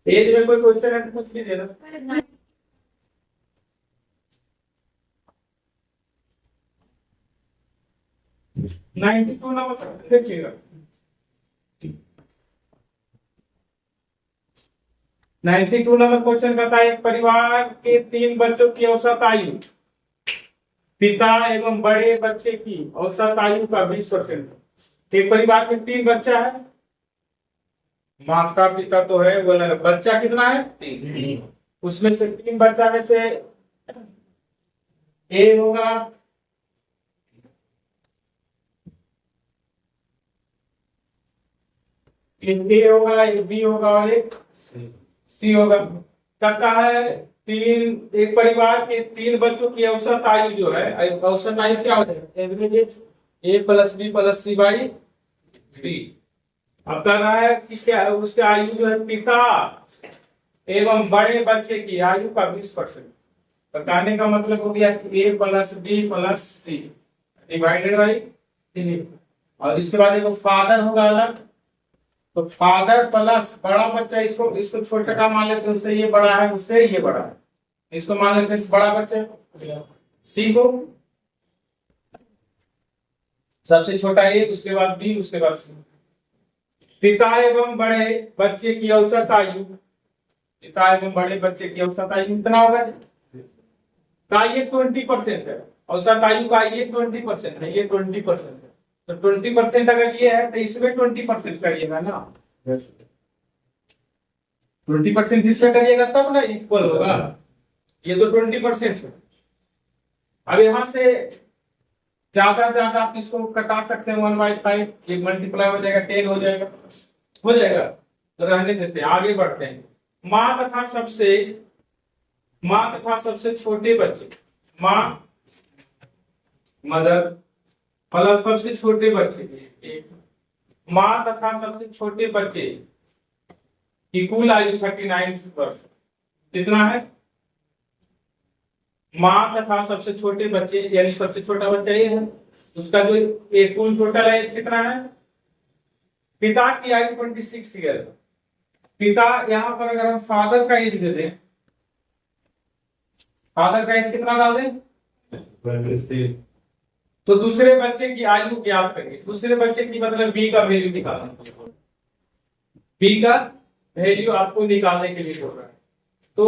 As में कोई question है तो पूछ लीजिए ना। 92 नंबर देखिएगा। 92 नंबर क्वेश्चन कहता है एक परिवार के 3 बच्चों की औसत आयु पिता एवं बड़े बच्चे की औसत आयु का 20%। एक परिवार में 3 बच्चा है, माता पिता तो है, बोला बच्चा कितना है 3। उसमें से 3 बच्चा में से ए होगा, एक ए होगा, एक बी होगा और एक सी होगा। कहता है एक परिवार के 3 बच्चों की औसत आयु जो है, औसत आयु क्या होता है, average age A plus B plus C by 3। अब कह रहा है कि क्या है उसके आयु जो है पिता एवं बड़े बच्चे की आयु का 20%। बताने का मतलब हो गया कि a plus B plus c divided by 3। और इसके बाद एक फादर होगा अलग, तो फादर प्लस बड़ा बच्चा, इसको छोटा का मान लेते हैं, उससे ये बड़ा है, उससे ये बड़ा है, इसको मान लेते हैं बड़ा बच्चा सी को, सबसे छोटा ए, उसके बाद बी, उसके बाद सी। पिता एवं बड़े बच्चे की औसत आयु, पिता एवं बड़े बच्चे की औसत आयु कितना होगा का, ये 20% है, औसत आयु का ये 20% है, ये 20% है। तो 20% अगर ये है तो इसमें 20% करिएगा ना, 20% इसमें करिएगा तब ना इक्वल होगा। ये तो 20% है। अब यहां से ज्यादा आप इसको कटा सकते हैं 1/5, ये मल्टीप्लाई हो जाएगा 10 हो जाएगा। तो रहने देते हैं, आगे बढ़ते हैं। माँ तथा सबसे छोटे बच्चे, माँ मदर प्लस सबसे छोटे बच्चे, माँ तथा सबसे छोटे बच्चे की कुल आयु 39 वर्ष। कितना है, माँ तथा सबसे छोटे बच्चे यानी सबसे छोटा बच्चा ये है, उसका जो कुल टोटल एज कितना है। पिता की आयु 26 ईयर। पिता, यहाँ पर अगर हम फादर का एज दे दें, फादर का एज कितना डाल दें, तो दूसरे बच्चे की आयु ज्ञात करिए। दूसरे बच्चे की मतलब बी का वैल्यू निकालना, बी का वैल्यू आपको निकालने के लिए बोल रहा है। तो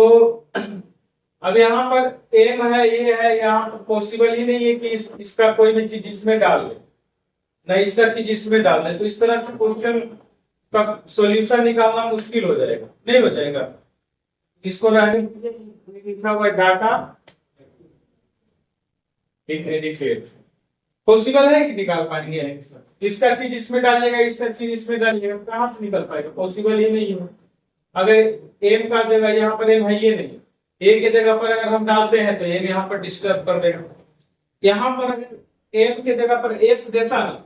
अब यहाँ पर एम है, ये है, यहाँ पर पॉसिबल ही नहीं है कि इसका कोई भी चीज इसमें डाल दे, ना इसका चीज इसमें डाल दे, तो इस तरह से क्वेश्चन का सॉल्यूशन निकालना मुश्किल हो जाएगा, नहीं हो जाएगा। इसको लिखा हुआ डाटा पॉसिबल है कि निकाल पाएंगे, इसका चीज इसमें डालिएगा, इसका चीज इसमें डालिएगा, कहां से निकल पाएगा, पॉसिबल ही नहीं है। अगर एम का जगह यहाँ पर एम है ये नहीं, ए की जगह पर अगर हम डालते हैं तो एम यहाँ पर डिस्टर्ब कर देगा। यहाँ पर अगर एम की जगह पर एफ देता ना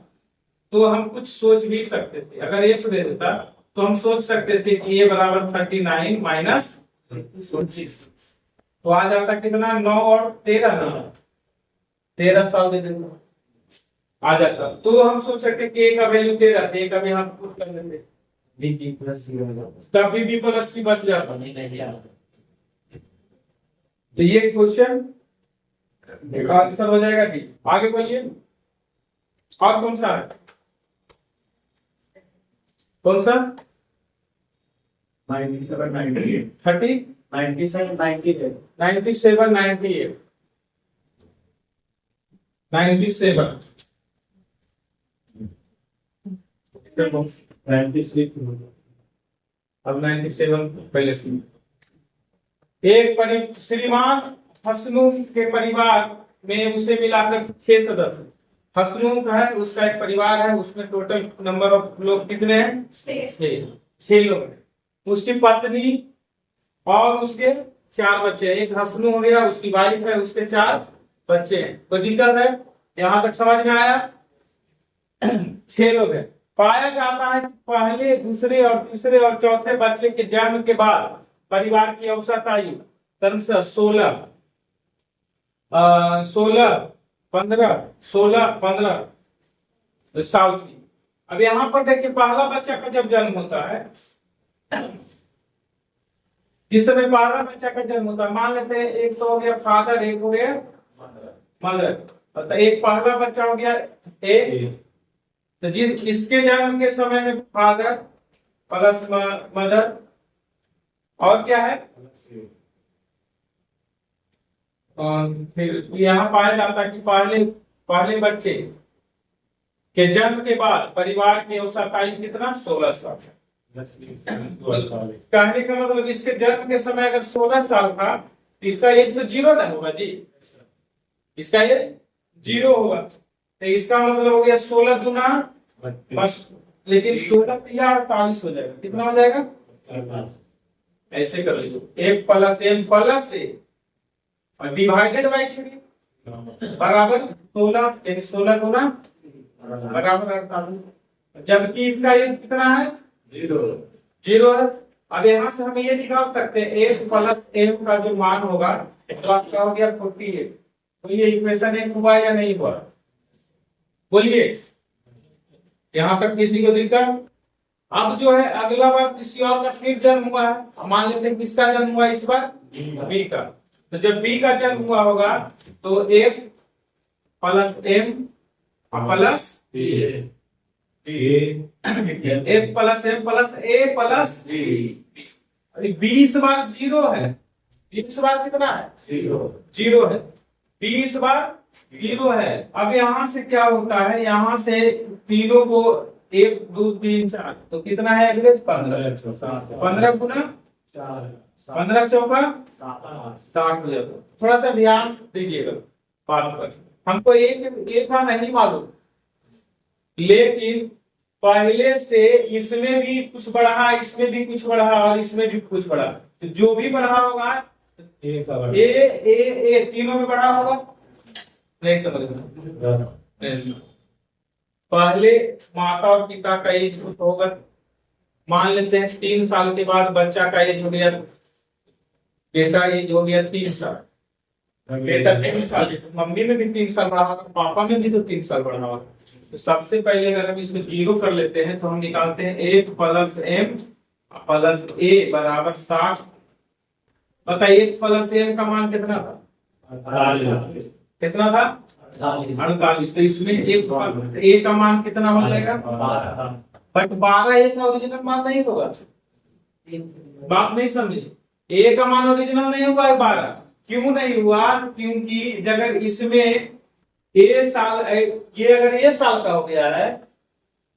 तो हम कुछ सोच भी सकते थे, अगर एफ दे देता तो हम सोच सकते थे कि ये बराबर 39 माइनस 25, तो आ जाता कितना 9 और 13 ना, 13 साल दे देता आ जाता। तो हम सोच सकते कि ए का वैल्यू 13 थे, कभी हम पुट कर देते बी प्लस सी, तभी बी प्लस सी बच जाता। तो ये क्वेश्चन आंसर हो जाएगा कि आगे बोलिए। और कौन सा है, कौन सा 97 98 30 97 98 97 98 97 96 अब 97 पहले सुनिए। श्रीमान हसनू के परिवार में उसे मिलाकर 6 सदस्य, हसनू का है, उसका एक परिवार है, उसमें टोटल नंबर ऑफ लोग कितने हैं, 6 लोग हैं। उसकी पत्नी और उसके 4 बच्चे, एक हसनू हो गया, उसकी वाइफ है, उसके 4 बच्चे हैं। तो दिक्कत है, यहां तक समझ में आया। 6 लोग हैं। पाया जाता है पहले, दूसरे और तीसरे और चौथे बच्चे के जन्म के बाद परिवार की औसत आयु क्रमशः 16 15 साल थी। अब यहाँ पर देखिए पहला बच्चा का जब जन्म होता है, जिस समय पहला बच्चा का जन्म होता है, मान लेते हैं एक तो हो गया फादर, एक हो गया मदर, तो एक पहला बच्चा हो गया ए, तो जिस इसके जन्म के समय में फादर प्लस मदर और क्या है, और फिर यहाँ पाया जाता है कि पहले बच्चे के जन्म के बाद परिवार की औसत आयु कितना 16 साल। कहने का मतलब इसके जन्म के समय अगर 16 साल था, इसका एज तो 0 ना होगा जी, इसका एज 0 होगा, तो इसका मतलब हो गया 16 गुना बस, लेकिन 16 या 48 हो जाएगा, कितना हो जाएगा, ऐसे कर लीजिए, एक प्लस एम प्लस ए और डिवाइडेड बाई 3 बराबर 16, 16 गुना बराबर 48, जबकि इसका एज कितना है 0 है। अब यहाँ से हम ये निकाल सकते हैं एक प्लस एम का जो मान होगा तो आपका हो गया 48, तो ये इक्वेशन एक हुआ या नहीं हुआ, बोलिए यहाँ तक किसी को दिक्कत। अब जो है अगला बार किसी और का फिर जन्म हुआ है, मान लेते हैं किसका जन्म हुआ इस बार बी का, तो जब बी का जन्म हुआ होगा तो f plus M plus f plus M plus a plus b, 20 बार 0 है, 20 बार कितना है 0 है, 20 बार 0 है। अब यहाँ से क्या होता है, यहाँ से तीनों को 1 2 3 4, तो कितना है एवरेज 15 गुना 15 चौका 60 हो जाएगा। थोड़ा सा ध्यान दीजिएगा बात पर, हमको एक था नहीं मालूम, लेकिन पहले से इसमें भी कुछ बढ़ा, इसमें भी कुछ बढ़ा और इसमें भी कुछ बढ़ा, तो जो भी बढ़ा होगा ए तीनों में बढ़ा होगा, नहीं समझ में। पहले माता और पिता का एज कुछ होगा, मान लेते हैं 3 साल के बाद बच्चा का एज हो गया, बेटा एज हो गया 3 साल, बेटा 3 साल, मम्मी में भी 3 साल बढ़ा होगा, पापा में भी तो 3 साल बढ़ा होगा। तो सबसे पहले अगर हम इसमें 0 कर लेते हैं तो हम निकालते हैं 1 प्लस एम प्लस ए बराबर 60। बताइए 1 प्लस एम का मान कितना था, कितना था 48, तो इसमें ए का मान कितना हो जाएगा, बट 12 ए का ओरिजिनल मान नहीं होगा, बात नहीं समझे, ए का मान ओरिजिनल नहीं हुआ है 12, क्यों नहीं हुआ, क्योंकि अगर इसमें ए साल, ये अगर ए साल का हो गया है,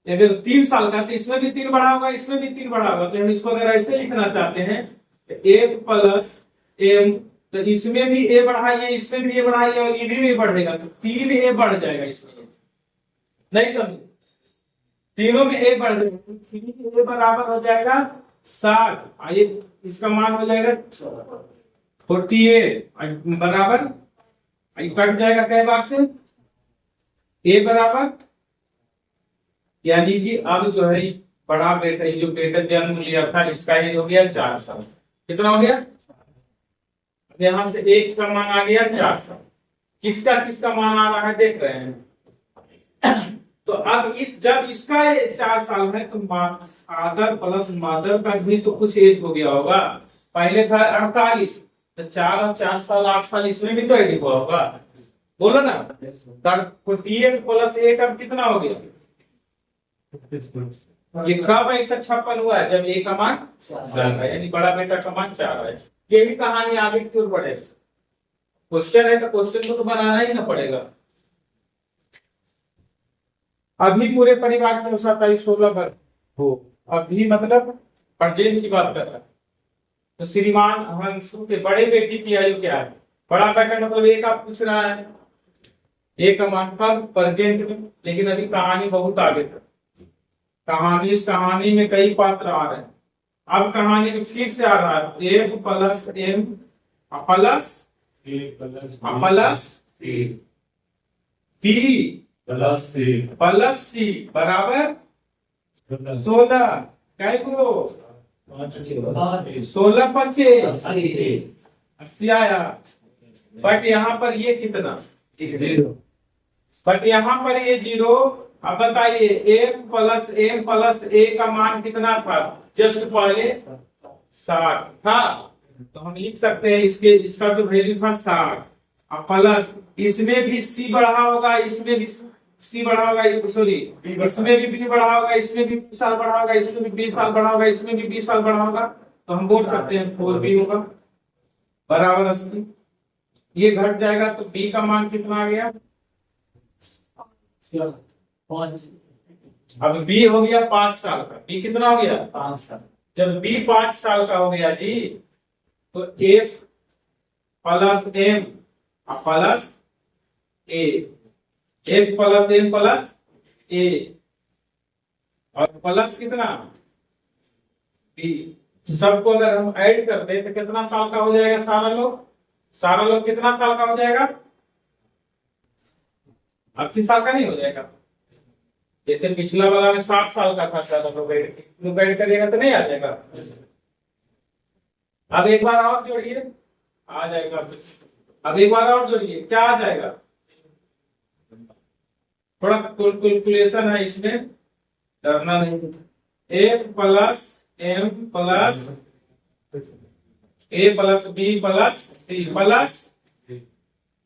अगर 3 साल का, तो इसमें भी 3 बढ़ा होगा, इसमें भी 3 बढ़ा होगा, तो हम इसको अगर ऐसे लिखना चाहते हैं ए प्लस एम, तो इसमें भी ए बढ़ाइए, इसमें भी ए बढ़ाइए और इधर भी बढ़ेगा, तो 3 ए बढ़ जाएगा इसमें, नहीं समझे, तीनों में ए बढ़ जाएगा, तो 3 ए बराबर हो जाएगा 60, आइए इसका मान हो जाएगा 48 बराबर, कट जाएगा कई बार से ए बराबर, यानी कि अब जो है बड़ा बेटा, जो बेटा जन्म लिया था इसका एज हो गया 4 साल, कितना हो गया, यहाँ से 1 का मान आ गया 4 साल, किसका किसका मान आ रहा है देख रहे हैं। तो अब जब इसका 4 साल है तो फादर प्लस मदर का भी तो कुछ एज हो गया होगा, पहले था 48, तो 4 और 4 साल 8 साल इसमें भी तो एड हुआ होगा, बोलो ना, 48 प्लस 1 अब कितना हो गया, ये कब ऐसा 56 हुआ है, जब ए का मान 4 है, यानी बड़ा बेटा का मान 4 है। यही कहानी आगे क्यों बढ़े, क्वेश्चन है तो क्वेश्चन को तो बनाना ही ना पड़ेगा। अभी पूरे परिवार के साथ 16 वर्ष हो, अभी मतलब प्रेजेंट की बात कर रहा है, तो श्रीमान हंसू के बड़े बेटी की आयु क्या है, बड़ा बेटा मतलब एक आप पूछ रहा है, एक का मान कब प्रेजेंट में, लेकिन अभी कहानी बहुत आगे तक, इस कहानी में कई पात्र आ रहे हैं, अब कहानी में फिर से आ रहा है f plus M plus B plus c बराबर 16, क्या को 16 25 आया, बट यहाँ पर ये कितना, बट यहाँ पर ये 0 अब बताइए m+n+a का मान कितना था जस्ट पहले 60 था, तो हम लिख सकते हैं इसका जो वैल्यू था 60। अब प्लस इसमें भी c बढ़ा होगा, इसमें भी c बढ़ा होगा, सॉरी इसमें भी b बढ़ा होगा, इसमें भी 20 साल बढ़ा होगा, इसमें भी 20 साल बढ़ा होगा, इसमें भी 20 साल बढ़ा होगा, तो हम बोल सकते हैं 4b होगा बराबर 80। ये घट जाएगा तो b का मान कितना आ गया, अब b हो गया 5 साल का। b कितना हो गया 5 साल। जब b 5 साल का हो गया जी, तो f plus m plus a, f plus m plus a, और प्लस कितना b। सबको अगर हम ऐड कर दे तो कितना साल का हो जाएगा, सारा लोग कितना साल का हो जाएगा, 80 साल का नहीं हो जाएगा। जैसे पिछला वाला में 60 साल का था, ज्यादा लोग ऐड करिएगा तो नहीं आ जाएगा। अब एक बार और जोड़िए, आ जाएगा। अब एक बार और जोड़िए, क्या आ जाएगा, थोड़ा कैलकुलेशन है इसमें, डरना नहीं। f plus m plus a plus b plus c plus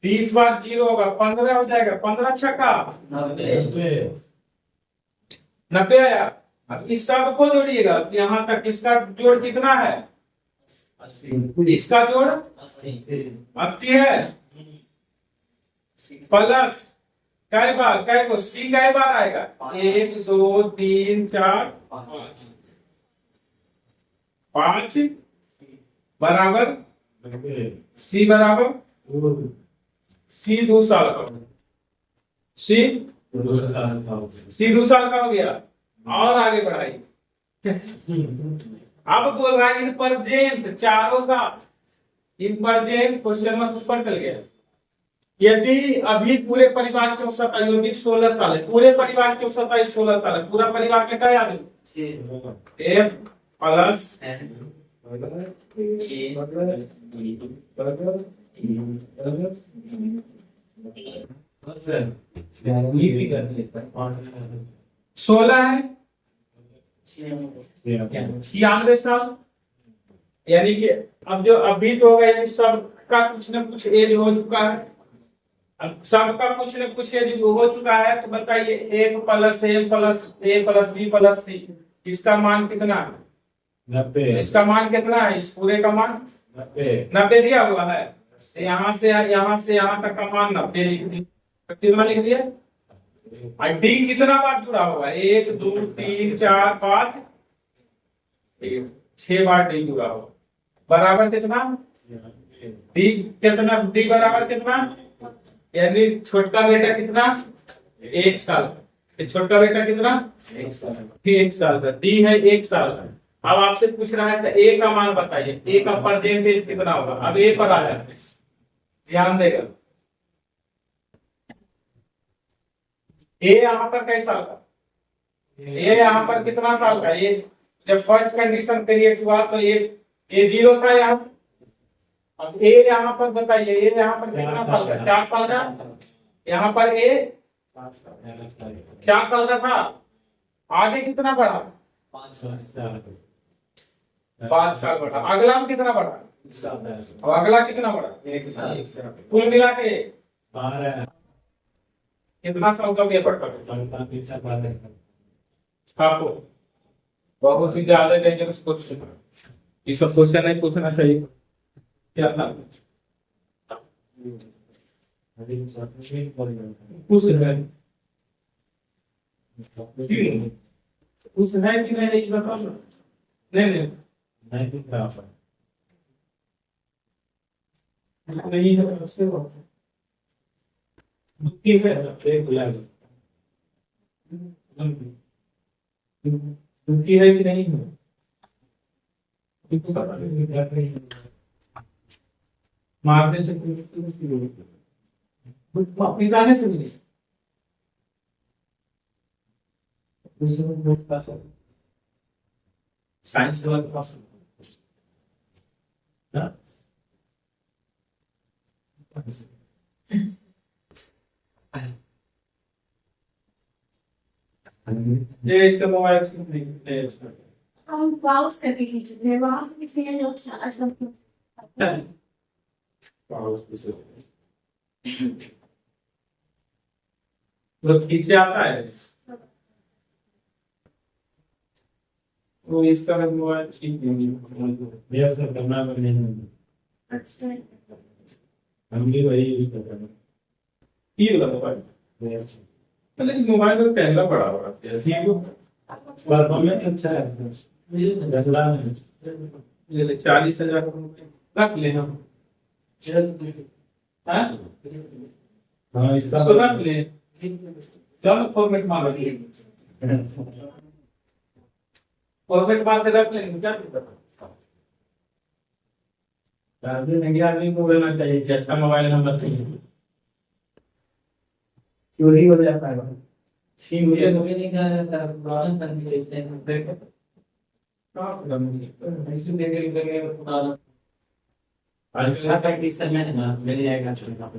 20 बार 0 होगा, 15 हो जाएगा, 15 छक्का 90 आया। अब इस सब को जोड़िएगा, यहां तक इसका जोड़ कितना है, 80। इसका जोड़ 80 है, प्लस कै को सी कै बार आएगा, 1 2 3 4 5 बराबर सी बराबर सी 2 साल का, सी 2 साल का हो गया। और आगे बढ़ाइए, अब बोल रहा है इन परजेंट चारों का, इन परजेंट क्वेश्चन में ऊपर चल गया। यदि अभी पूरे परिवार की औसत आयु अभी 16 साल है, पूरे परिवार की औसत आयु 16 साल है, पूरा परिवार में क्या आदमी, f प्लस सोलह है 96 साल, यानी कि अब जो अभी तो होगा, यानी सबका कुछ न कुछ एज हो चुका है, अब सबका कुछ न कुछ एज हो चुका है, तो बताइए f plus m plus a plus b plus c, इसका मान कितना है, 90। इसका मान कितना है, इस पूरे का मान 90 दिया हुआ है, यहाँ से यहाँ तक का मान 90 लिख दिया, कितना लिख दिया, और डी कितना बार जुड़ा हुआ है, 1 2 3 4 5 6 बार डी जुड़ा हुआ, बराबर कितना, डी कितना, डी बराबर कितना, यानी छोटा बेटा कितना 1 साल, छोटा बेटा कितना 1 साल का, डी है 1 साल का। अब आपसे पूछ रहा है तो ए का मान बताइए, ए का परसेंटेज कितना होगा। अब ए पर आ जाते हैं, ध्यान देगा, ए यहाँ पर कैसा साल का, ए यहाँ पर कितना साल का, ये जब फर्स्ट कंडीशन क्रिएट हुआ तो ए 0 था यहाँ। अब ए यहाँ पर बताइए, ए यहाँ पर कितना साल का, 4 साल का, यहाँ पर ए 4 साल का था, आगे कितना बढ़ा, 5 साल बढ़ा, अगला में कितना बढ़ा, और अगला कितना बढ़ा, कुल मिला के कितना साल का पेपर पढ़ा आपको, बहुत ही ज्यादा डेंजरस क्वेश्चन, ये सब क्वेश्चन नहीं पूछना चाहिए, क्या था पूछ रहे पूछना है कि नहीं बताओ, नहीं नहीं है, उसके बाद दुखी है, दुखी है कि नहीं है, मारने से पिटाने से भी साइंस वाला क्लास ये इसका मोबाइल नहीं इसका हम ब्राउज करके खींचते हैं, वहां से खींचने का अच्छा अच्छा तो खींचे आता है वो इसका मोबाइल ठीक नहीं है सर करना नहीं अच्छा हम भी वही यूज करते हैं ये वाला मोबाइल मतलब मोबाइल में कैमरा बड़ा हो रहा है परफॉर्मेंस अच्छा है गजला नहीं ये 40,000 रख ले हम हाँ हाँ इसका तो रख ले चलो फॉर्मेट मार फॉर्मेट मार के रख लेंगे क्या नहीं आदमी को बोलना चाहिए कि अच्छा मोबाइल नंबर चाहिए चोरी हो जाता है मुझे नहीं कहा था पुराना करने से अच्छा कंडीशन में ना मिल जाएगा छोटा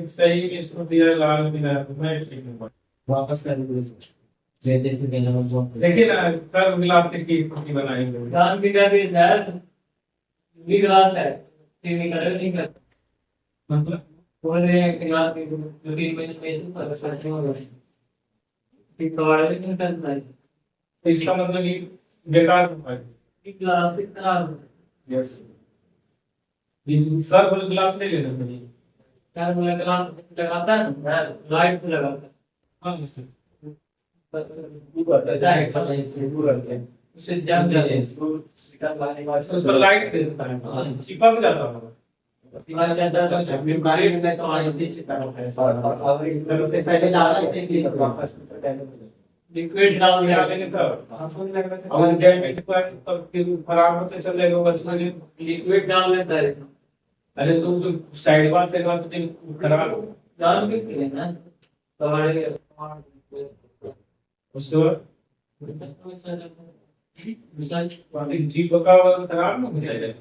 सही इसको दिया लाल मिला मैं ठीक हूं वापस कर दो जैसे से देना हो देखिए ना सर गिलास की बनाएंगे दान की क्या भी है भी गिलास है टीवी का नहीं कर मतलब पूरे गिलास की जो कि में पर खर्चे हो रहे हैं तो नहीं करना है इसका मतलब ये बेकार है गिलास से खराब यस सर बोल गिलास ले लेना चाहिए यार बोला गिलास लगाता है ना लाइट से लगाता है हां उससे जम जाते हैं उसका पानी वाटर पर लाइट दे देता है चिपक जाता है लिक्विड डाल खराब होते चले लिक्विड डाल देता है अरे तुम तो साइड बार से खराब डाल के ना उसके बाद जीप का खराब ना हो जाएगा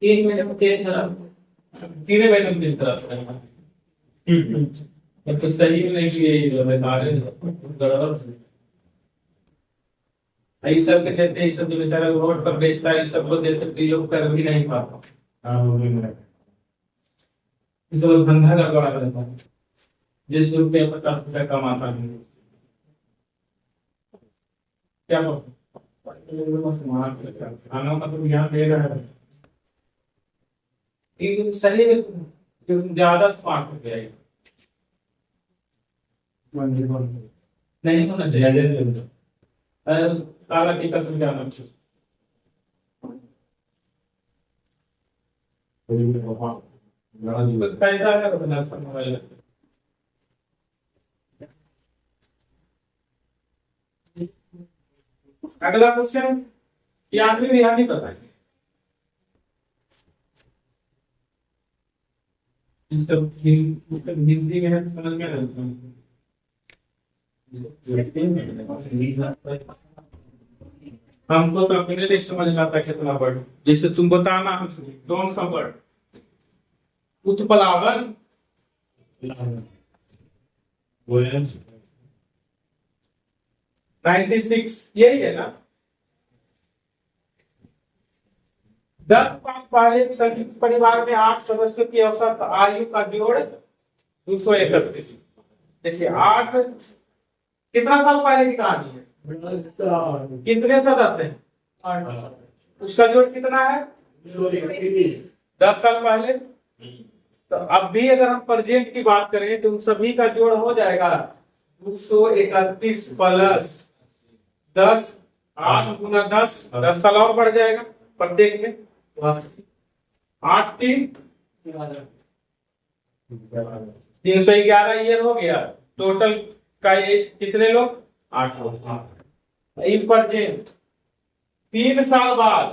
तीन महीने में चेंज करा 3 महीने में चेंज करा तो सही नहीं किए सारे गड़बड़ ये सब के देते हैं सब बेचारा रोड पर बेचता है सब को देते तो लोग कर भी नहीं पाता हां वो भी है इसको धंधा गड़बड़ा रहता है जिस रुपये 50 रुपये कमाता है क्या खाना का तो यहाँ दे रहा है ये सही में ज्यादा स्मार्ट हो गया नहीं होना चाहिए काला टीका तुम जाना पैसा है बना मोबाइल अगला क्वेश्चन ये आदमी भी यहाँ नहीं बताएंगे हिंदी में है समझ में नहीं हमको तो अपने नहीं समझ में आता कितना वर्ड जैसे तुम बताना कौन सा वर्ड उत्पलावन 96 यही है ना 10 साल पहले संयुक्त परिवार में 8 सदस्यों की औसत आयु का जोड़ 231 देखिए 8 कितना साल पहले की कहानी है कितने सदस्य हैं उसका जोड़ कितना है 10 साल पहले तो अब भी अगर हम प्रेजेंट की बात करें तो उन सभी का जोड़ हो जाएगा 231 प्लस 10 8 गुना 10 10 साल और बढ़ जाएगा प्रत्येक में 8 3 311 ईयर हो गया टोटल का एज कितने लोग 8 लोग इन प्रेजेंट 3 साल बाद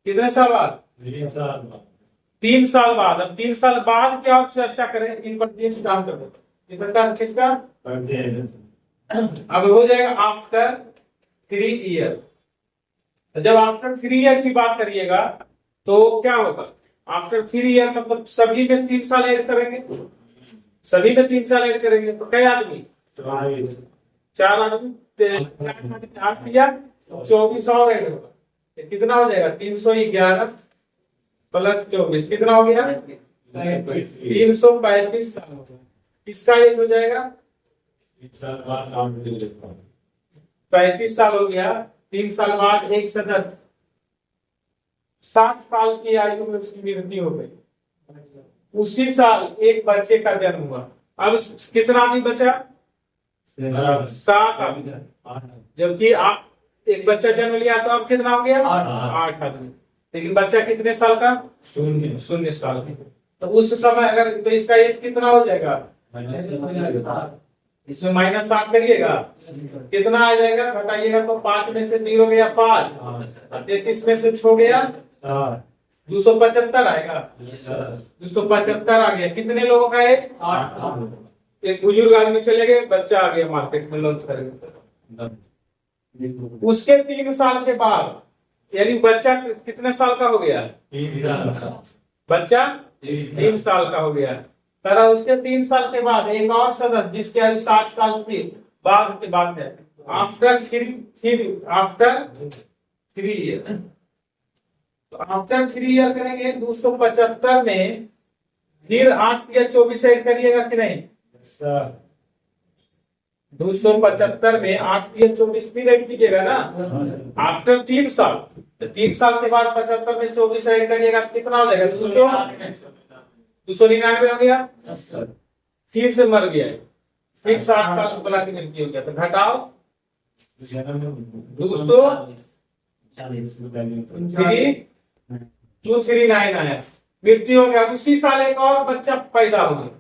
कितने साल बाद 3 साल बाद अब 3 साल बाद क्या आप चर्चा करें इन पर काम करें किसका अब हो जाएगा आफ्टर 3 ईयर। जब आफ्टर 3 ईयर की बात करिएगा तो क्या होगा, आफ्टर 3 ईयर मतलब सभी में 3 साल ऐड करेंगे, सभी में 3 साल ऐड करेंगे तो कई आदमी, 4 आदमी, 8 या 24 और ऐड होगा, तो कितना हो जाएगा 311 प्लस 24 कितना हो गया 335 साल हो गया। इसका एज हो जाएगा 35 साल हो गया। 3 साल बाद 1 से 10 60 साल की आयु में उसकी मृत्यु हो गई। उसी साल एक बच्चे का जन्म हुआ। अब कितना आदमी बचा 7 आदमी, जबकि आप एक बच्चा जन्म लिया तो अब कितना हो गया 8 आदमी। लेकिन बच्चा कितने साल का 0 साल। तो उस समय अगर तो इसका एज कितना हो जाएगा, इसमें -7 करिएगा कितना आ जाएगा, घटाइएगा तो 5 में से 0 गया 5, 33 में से 6 गया 275 आएगा, 275 आ गया। कितने लोगों का है 8। एक बुजुर्ग आदमी चले गए, बच्चा आ गया मार्केट में लॉन्च करेंगे। उसके 3 साल के बाद यानी बच्चा कितने साल का हो गया 3 साल, बच्चा 3 साल का हो गया। तरह उसके 3 साल के बाद एक और सदस्य जिसकी आयु 60 साल की बाद की बात है, आफ्टर 3 ईयर। तो आफ्टर 3 ईयर करेंगे 275 में फिर 8 या 24 ऐड करिएगा कि नहीं, 275 में 8 या 24 फिर ऐड कीजिएगा ना, आफ्टर 3 साल। तो 3 साल के बाद 75 में 24 ऐड करिएगा कितना हो जाएगा 299 हो गया। फिर से मर गया, फिर 60 साल बना के मृत्यु हो गया, तो घटाओ 239 आया, मृत्यु हो गया। उसी साल एक और बच्चा पैदा हो गया।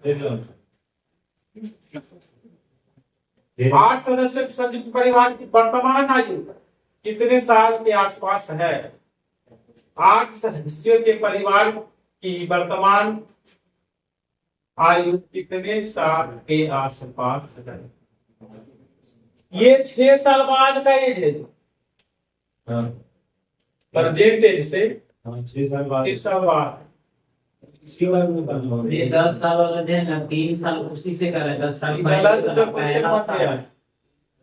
8 सदस्यों के संयुक्त परिवार की वर्तमान आयु कितने साल के आसपास है, 8 सदस्यों के परिवार की वर्तमान आयु कितने साल के आसपास है। ये 6 साल बाद का एज है, प्रेजेंट एज से 6 साल बाद ये 10 साल वाला जो है ना 3 साल उसी से करे, 10 साल पहला साल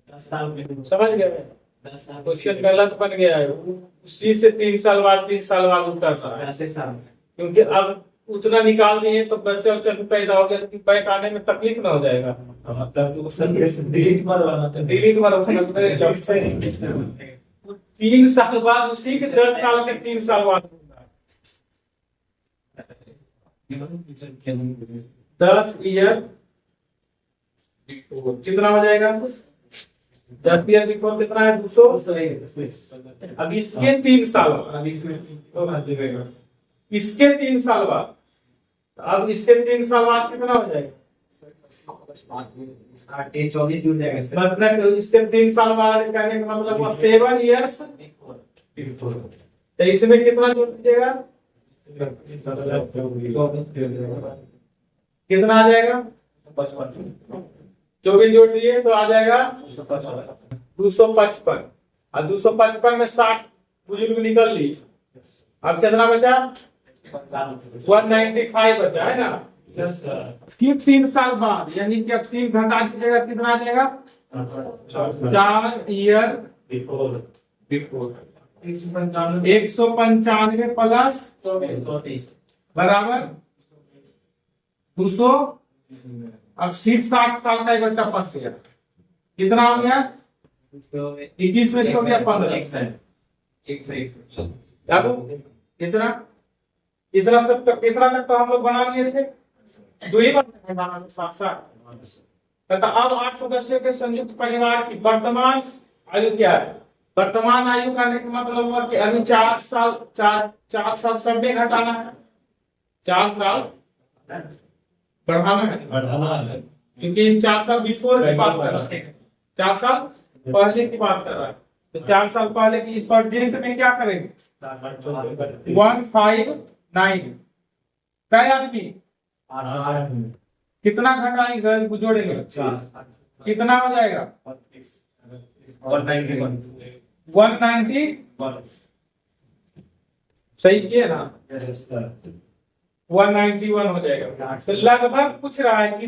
10 साल में समझ गए, 10 साल क्वेश्चन गलत बन गया है। उसी से 3 साल बाद 3 साल बाद उतरता है, ऐसे साल क्योंकि अब उतना निकाल दिए तो बच्चा उच्चा भी पैदा हो गया तो बैक आने में तकलीफ ना हो जाएगा। डिलीट मरवाना तो डिलीट मरवाना 3 साल बाद उसी के 10 साल के 3 साल बाद 10 ईयर कितना हो जाएगा 10 ईयर बिफोर कितना है 200। अब इसके 3 साल अब इसके 3 साल बाद, अब इसके 3 साल बाद कितना हो जाएगा 24 जुड़ जाएगा। मतलब इसके 3 साल बाद कहने का मतलब हुआ 7 ईयर्स। तो इसमें कितना जोड़ दीजिएगा कितना आ जाएगा 24 जोड़ दिए तो आ जाएगा 255। और 255 में 60 बुजुर्ग निकल ली, अब कितना बचा 195 बचा है ना। फिर 3 साल बाद यानी कि अब 3 घटा दीजिएगा कितना आ जाएगा 4 ईयर बिफोर 195 प्लस 34 बराबर 200। अब 60 साल का एक घंटा पक गया, कितना हो गया 21 में हो गया 15। कितना इतना सब तक कितना तक तो हम लोग बना लिए थे, 2 ही बनाना साथ साथ। तथा अब 8 सदस्यों के संयुक्त परिवार की वर्तमान आयु क्या है। वर्तमान आयु का मतलब हुआ कि अभी 4 साल सब में घटाना है, 4 साल बढ़ाना है, क्योंकि 4 साल बिफोर की बात कर रहा है, 4 साल पहले की बात कर रहा है। तो 4 साल पहले की प्रेजेंट में क्या करेंगे 159। कई आदमी कितना घटाएंगे जोड़ेंगे कितना हो जाएगा? 190 सही किए ना? 191 हो जाएगा। तो लगभग पूछ रहा है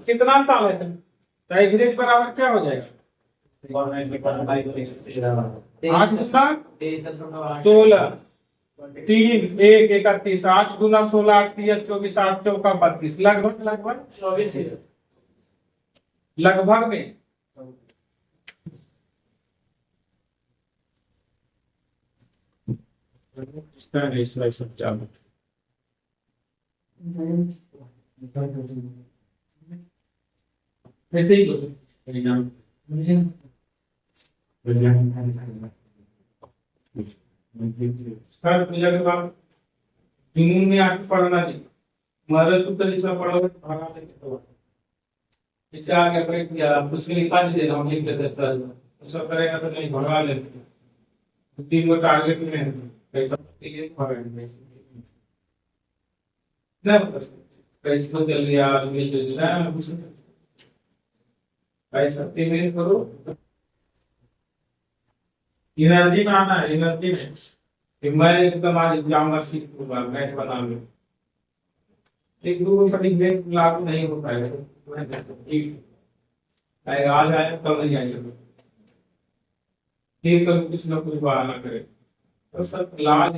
कितना साल है, तो एवरेज बराबर क्या हो जाएगा? 8 गुना 16 3 1 31 8 गुना 16 8 3 24 8 चौका 32 लगभग 24 लगभग में ऐसे ही सर जुनून में आके पढ़ना नहीं, मरल तो तरीका पढ़ोगे तो भगा देंगे। तो विचार क्या करें कि आप कुछ लिखा नहीं देना, हम लिख देते सर, तो सब करेगा तो नहीं भगा लेंगे। 3 गो टारगेट में है, कैसा ये भगाएंगे ना, बता कैसे तो चल गया मिल जाए ना कुछ ऐसा में करो। एनर्जी में आना है, एनर्जी में कि मैं एकदम आज जाऊंगा सीखूंगा मैथ बना लूं, एक दो सर्टिफिकेट लागू नहीं हो पाएगा। ठीक आज आए कल नहीं आएगा, फिर कल कुछ ना कुछ बहाना करे तो सब लाज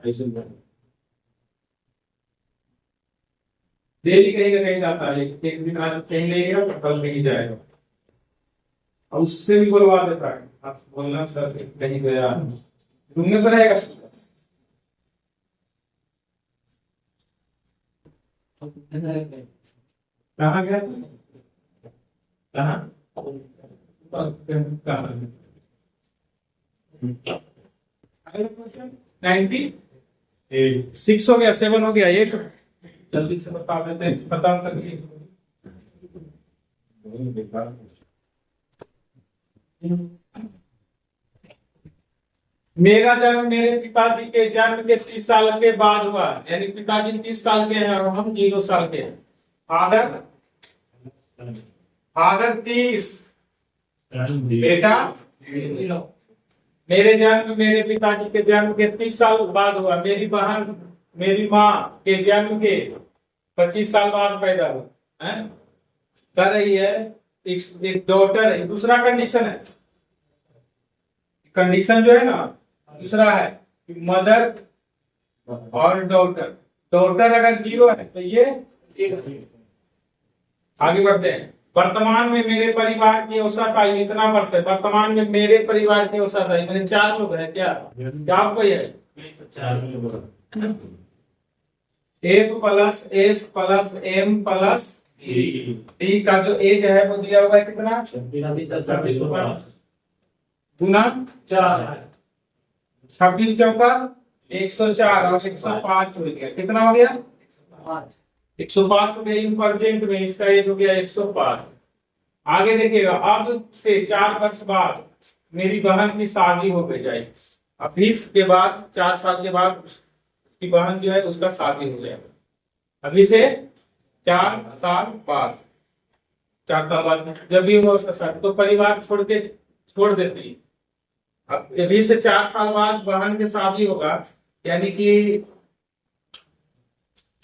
ऐसे डेली कहीं ना कहीं जाता है, एक दिन आज कहीं लेगा तो कल नहीं जाएगा, और उससे भी बुलवा देता है। आज बोलना सर कहीं गया घूमने पर रहेगा। कहाँ गया? कहाँ 96 हो गया, 7 हो गया, 8 जल्दी से बता देते हैं, पता करिए। मेरा जन्म मेरे पिताजी के जन्म के 30 साल के बाद हुआ, यानी पिताजी 30 साल के हैं और हम 0 साल के हैं। फादर 30, बेटा मेरे पिताजी के जन्म के 30 साल बाद हुआ। मेरी बहन मेरी माँ के जन्म के 25 साल बाद पैदा हुआ है। कर रही है एक डॉटर है। दूसरा कंडीशन है, कंडीशन जो है ना दूसरा है मदर और डॉटर। डॉटर अगर 0 है तो ये आगे बढ़ते हैं। वर्तमान में मेरे परिवार की औसत आयु इतना वर्ष है। वर्तमान में मेरे परिवार की औसत आयु मैंने 4 लोग हैं क्या? क्या कोई है? F plus S plus M plus D का जो एज है वो दिया हुआ है कितना? 26 गुना 4, 26 चौका 104 और 105 हो गया। कितना हो गया? 105 हो गया। इन परसेंट में इसका एज हो गया 105। आगे देखिएगा, अब से 4 वर्ष बाद मेरी बहन की शादी हो गई जाएगी। अब 20 के बाद 4 साल के बाद उसकी बहन जो है उसका शादी हो जाएगा। अभी से 4 साल बाद, 4 साल बाद जब भी हुआ उसका शादी, तो परिवार छोड़ देती। अब अभी से 4 साल बाद बहन की शादी होगा, यानी कि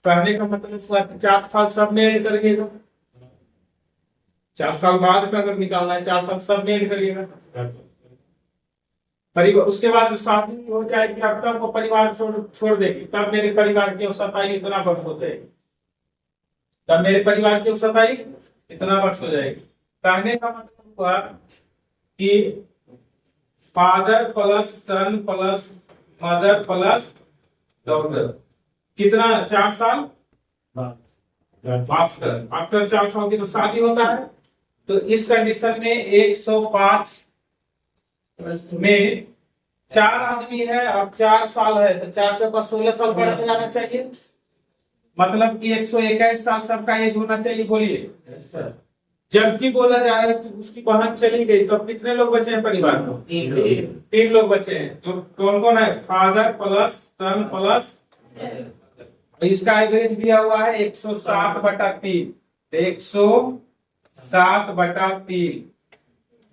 कहने का मतलब 4 साल सब में ऐड करिएगा। 4 साल बाद का अगर निकालना है 4 साल सब में ऐड करिएगा। परिवार उसके बाद शादी हो जाएगी, अब तक वो परिवार छोड़ देगी, तब मेरे परिवार की औसत आयु इतना वर्ष होते है। तब मेरे परिवार की औसत आयु इतना वर्ष हो जाएगी। कहने का मतलब हुआ कि फादर प्लस सन प्लस मदर प्लस डॉटर कितना? 4 साल आफ्टर 4 साल की तो शादी होता है। तो इस कंडीशन में 105 में 4 आदमी है और 4 साल है, तो 4 चौका 16 साल बढ़ जाना चाहिए। मतलब कि 121 साल सबका एज होना चाहिए। बोलिए, जबकि बोला जा रहा है कि उसकी बहन चली गई, तो कितने लोग बचे हैं परिवार में? 3 लोग बचे हैं। जो कौन कौन है? फादर प्लस सन प्लस, इसका एवरेज दिया हुआ है 160/3, 160 7/3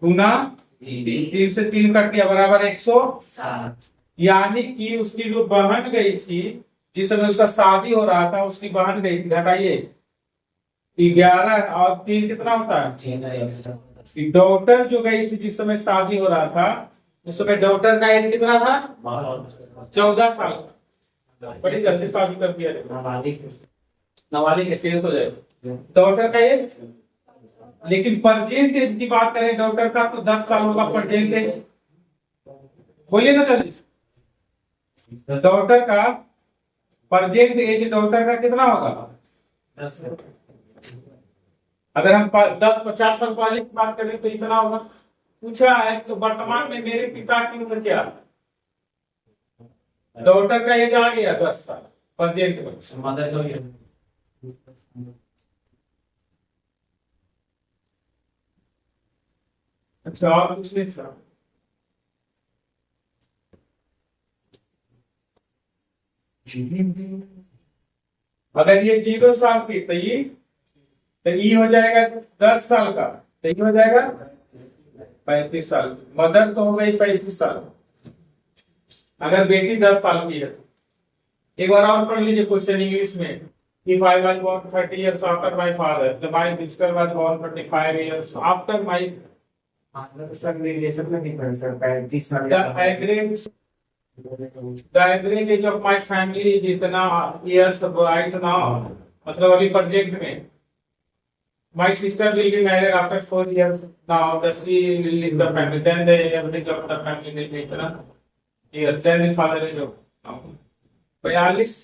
गुना 3 से 3 कट गया बराबर 107। यानी कि उसकी जो बहन गई थी जिस समय उसका शादी हो रहा था, उसकी बहन गई थी, घटाइए 11 और 3 कितना होता है। डॉटर जो गई थी जिस समय शादी हो रहा था, उस समय डॉटर का एज कितना था, 14 साल। बड़ी जल्दी शादी कर दिया, नाबालिग केस हो जाए डॉटर का एज। लेकिन प्रेजेंट एज की बात करें डॉटर का तो 10 साल होगा प्रेजेंट एज। बोलिए ना जल्दी। डॉटर का प्रेजेंट एज डॉटर का कितना होगा। अगर हम 10-50 साल पहले की बात करें तो इतना होगा। पूछा है तो वर्तमान में मेरे पिता की उम्र क्या है। डॉटर का एज आ गया 10 साल प्रेजेंट में। मदर को अच्छा और कुछ नहीं था। अगर ये 0 साल की तो ये हो जाएगा 10 साल का, तो ये हो जाएगा 35 साल। मदर तो हो गई 35 साल। अगर बेटी 10 साल की है एक बार और पढ़ लीजिए क्वेश्चन इंग्लिश में। If I was born 30 years after my father, then my sister was born 25 years after my sir relation में नहीं पढ़ सकता है 30 साल the average age of my family is इतना years right now, मतलब अभी प्रोजेक्ट में। My sister will be married after 4 years now, the she will leave the family, then the average of the family will be इतना years, then the father is 42,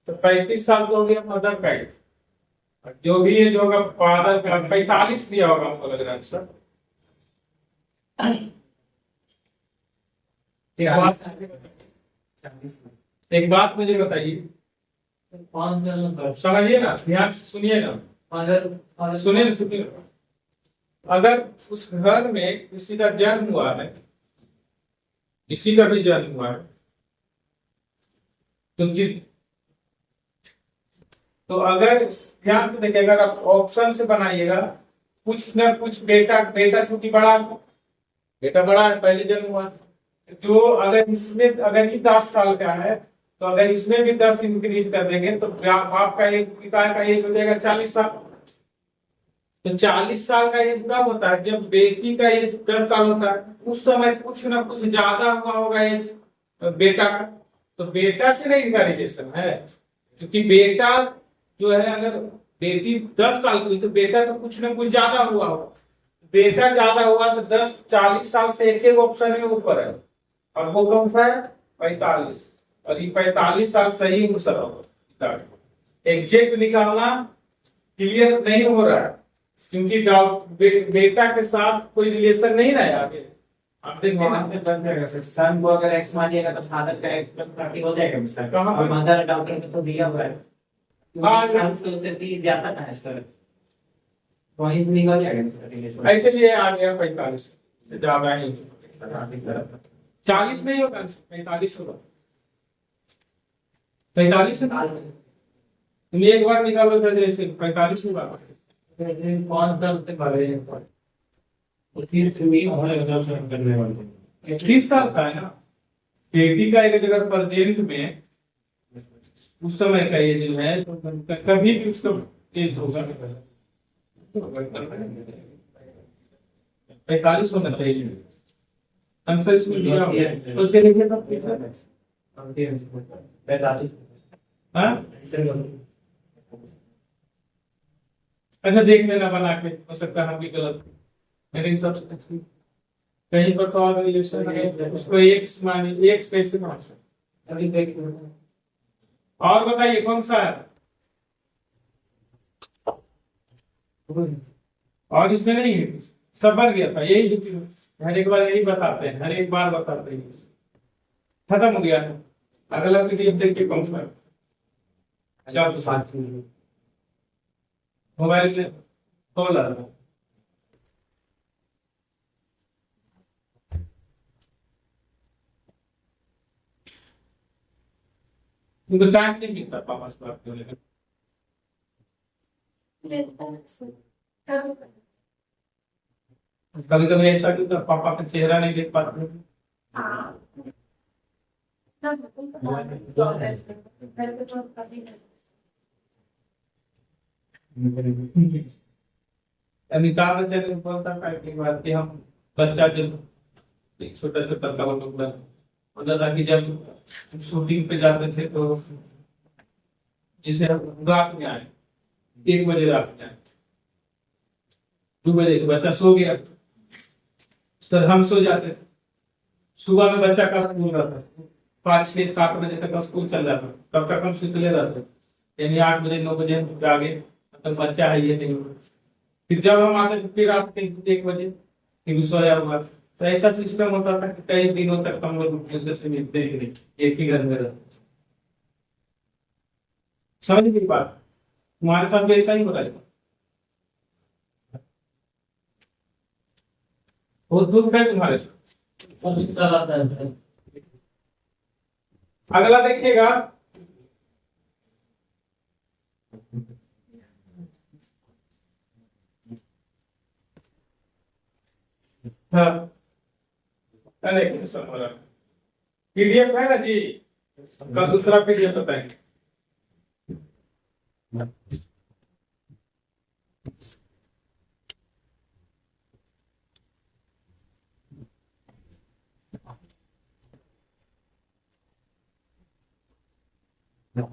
तो 35 साल तो हो गया mother का एज। जो भी एज होगा फादर का 45 दिया होगा हमको लग रहा है सर। एक बात मुझे बताइए, समझिए ना, ध्यान से सुनिए ना, सुनिए। अगर उस घर में किसी का जन्म हुआ है, किसी का भी जन्म हुआ है, तो अगर ध्यान से देखिएगा, अगर आप ऑप्शन से बनाइएगा, कुछ ना कुछ बेटा चूंकि बड़ा है पहले जन्म हुआ, जो अगर इसमें अगर ये 10 साल का है तो अगर इसमें भी 10 इंक्रीज कर देंगे तो बाप का एक पिता का एज हो जाएगा 40 साल। तो 40 साल का एज कब होता है, जब बेटी का एज 10 साल होता है। उस समय कुछ ना कुछ ज्यादा हुआ होगा एज बेटा का, तो बेटा से नहीं इनका रिलेशन है। क्योंकि बेटा जो है, अगर बेटी 10 साल की तो बेटा तो कुछ ना कुछ ज्यादा हुआ होगा। बेटा ज्यादा हुआ तो 10-40 साल से एक ऑप्शन में ऊपर है, और वो कौन सा है 45। और ये 45 साल सही आंसर होगा। एग्जैक्ट निकालना क्लियर नहीं हो रहा है क्योंकि बेटा के साथ कोई रिलेशन नहीं रहा आगे। आप देखिए ना, बन जाएगा सर। सन को अगर x मानिएगा तो फादर का x + 30 हो जाएगा सर। कहाँ और मदर डॉक्टर को तो दिया हुआ है। हाँ, सन तो उससे 30 ज्यादा ना है सर, वहीं से निकल जाएगा सर रिलेशन। ऐसे लिए आ गया 45 ज्यादा ही। 40 नहीं होगा, 45 होगा। 45 तुम एक बार निकालो सर, जैसे 45 होगा। कौन सा उससे बड़े हैं उसी से भी करने वाले 30 साल का है ना। बेटी का एक जगह प्रेजेंट में उस समय का ये जो है तो कभी भी उसका एज होगा 45 होना चाहिए। आंसर इसमें दिया हुआ है तो चलिए तब 45। हाँ अच्छा देख लेना बना के, हो सकता है हम भी गलत मेरे हिसाब से ठीक। कहीं पर तो और रिलेशन है उसको एक्स मानिए, एक्स कैसे मान सकते। अभी देख और बताइए कौन सा है। और इसमें नहीं है, सब बन गया था यही। हर एक बार यही बताते हैं, हर एक बार बताते हैं, खत्म हो गया है। अगला पीडीएफ देखिए कौन सा है। मोबाइल में खोला तो टाइम नहीं मिलता पापा से बात करने का। कभी कभी ऐसा भी होता है, पापा का चेहरा नहीं देख पाते। हाँ ना, बिल्कुल पता नहीं, सो ऐसे घर पे तो कभी नहीं। अमिताभ बच्चन ने बोलता था एक बार कि हम बच्चा जब एक छोटा छोटा था वो टुकड़ा होता था कि जब शूटिंग पे जाते थे तो जैसे हम रात में आए, 1 बजे रात में आए, 2 बजे तो बच्चा सो गया, तो हम सो जाते थे। सुबह में बच्चा का स्कूल रहता था, 5 6 7 बजे तक का स्कूल चल जाता, तब तक हम सुतले रहते, यानी 8 बजे 9 बजे हम जागे, तब बच्चा है ये नहीं। फिर जब हम आते थे फिर आते थे 1 बजे, फिर सोया हुआ। तो ऐसा सिस्टम होता था कि कई दिनों तक हम लोग एक दूसरे से मिलते ही नहीं, एक ही घर में रहते। समझ गई बात? तुम्हारे साथ भी ऐसा ही हो रहा है? बहुत दुख है तुम्हारे साथ। और इस साल आता है सर। अगला देखिएगा, हाँ अरे पीडीएफ है ना जी, का दूसरा पीडीएफ बताएंगे। No.